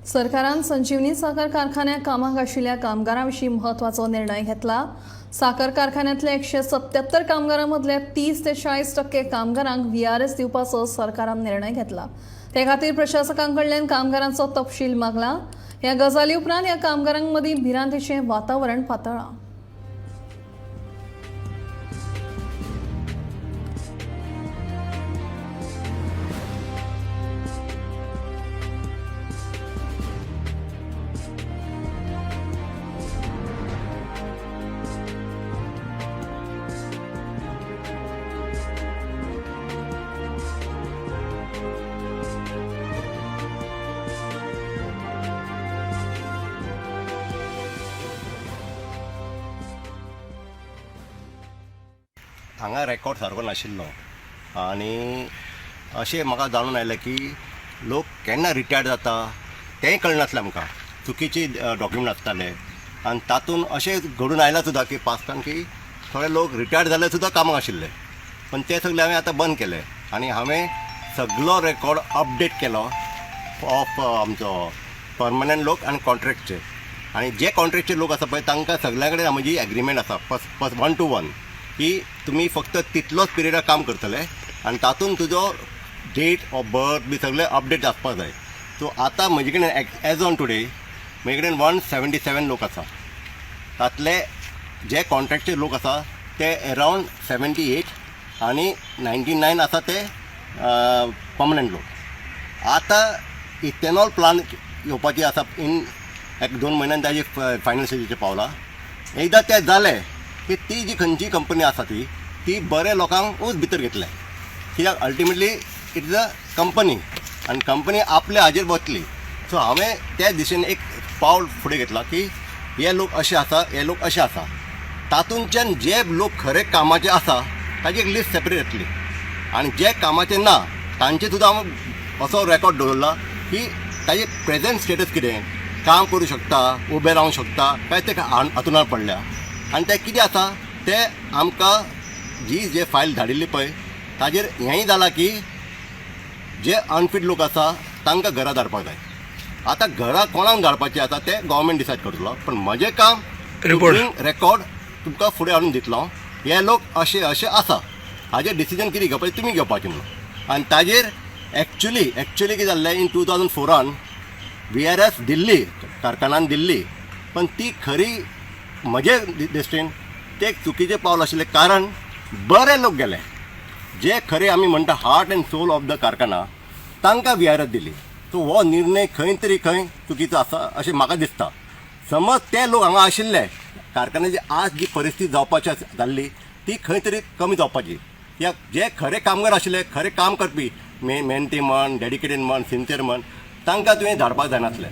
सरकारान संजीवनी साखर कारखान्यात कामाक आशिल्ल्या कामगारांविशीं म्हत्वाचो निर्णय घेतला। साखर कारखान्यांतल्या 177 कामगारां मदले 30 ते 40% कामगारांक VRS दिवपाचो सरकारान निर्णय घेतला। ते खातीर प्रशासकांकडल्यान कामगारांचो तपशील मागला। ह्या गजाली उपरांत ह्या कामगारांक मदीं भिरांतीचें वातावरण पातळ्ळां। हांगा रेकॉर्ड सारको नाशिल्लो आनी अशें म्हाका जाणून आयलें की लोक केन्ना रिटायर्ड जाता तेंय कळनासलें आमकां। चुकीची डॉक्युमेंट आसताले आनी तातूंत अशें घडून आयलां सुद्दां की पास्टान की थोडे लोक रिटायर्ड जाले सुद्दां कामाक आशिल्ले, पण ते सगळे हांवें आतां बंद केले आनी हांवें सगळो रेकॉर्ड अपडेट केलो ऑफ आमचो परमनंट लोक आनी कॉन्ट्रॅक्टचे। आनी जे कॉन्ट्रॅक्टचे लोक आसा पळय तांकां सगळ्या कडेन म्हजी एग्रीमेंट आसा 1 to 1 की तुमी फक्त तितलोच पिरियडाक काम करतले आनी तातूंत तुजो डेट ऑफ बर्थ बी सगळे अपडेट आसपाक जाय। सो आतां म्हजे कडेन एज ऑन टुडे म्हजे कडेन 177 लोक आसा। तातले जे कॉन्ट्रॅक्टचे लोक आसा ते अरावंड 78 आनी 99 आसा ते परमनंट लोक। आतां इथेनॉल प्लांट येवपाची आसा इन 1-2 म्हयन्यान ताजी फायनल स्टेजीचेर पावला। एकदां तें जालें की ती जी खंयची कंपनी आसा ती बरे लोकांकूच भितर घेतले, कित्याक ultimately it is a company आनी कंपनी आपल्या हाजेर बसतली। सो हांवें त्या दिशेन एक पावल फुडें घेतला की हे लोक अशे आसा, हे लोक अशे आसा, तातूंतच्यान जे लोक खरे कामाचे आसा ताची एक लिस्ट सेपरेट येतली आनी जे कामाचे ना तांचे सुद्दां हांव असो रेकॉर्ड दवरला की ताजे प्रेजेंट स्टेटस कितें, काम करूं शकता, उबें रावंक शकता काय ते हातून पडल्या आनी ते कितें आसा ते आमकां जे फायल धाडिल्ली पळय ताजेर हेंय जालां की जे अनफीट लोक आसा तांकां घरा धाडपाक जाय। आतां घरा कोणाक धाडपाचें आसा ते गव्हर्मेंट डिसायड करतलो, पण म्हजें काम रेकॉर्ड तुमकां फुडें हाडून दितलो। हे लोक अशे अशे आसा, हाजेर डिसिजन कितें घेवपाचें तुमी घेवपाचें म्हणून। आनी ताजेर एक्चुली कितें जाल्लें इन 2004 VRS दिल्ली, कारखान्यान दिल्ली, पण ती खरी म्हजे दृश्टीन ते चुकीचें पावल आशिल्लें, कारण बरे लोक गेले जे खरे आमी म्हणटा heart and soul of the कारखाना तांकां VRS दिली। सो हो निर्णय खंय तरी खंय चुकीचो आसा अशें म्हाका दिसता। समज ते लोक हांगा आशिल्ले कारखान्याची आज जी परिस्थिती जावपाची जाल्ली ती खंय तरी कमी जावपाची, कित्याक जे खरे कामगार आशिल्ले, खरे काम करपी मेहनती म्हण, डेडिकेटेड म्हण, सिन्सियर म्हण, तांकां तुवें धाडपाक जायनासलें।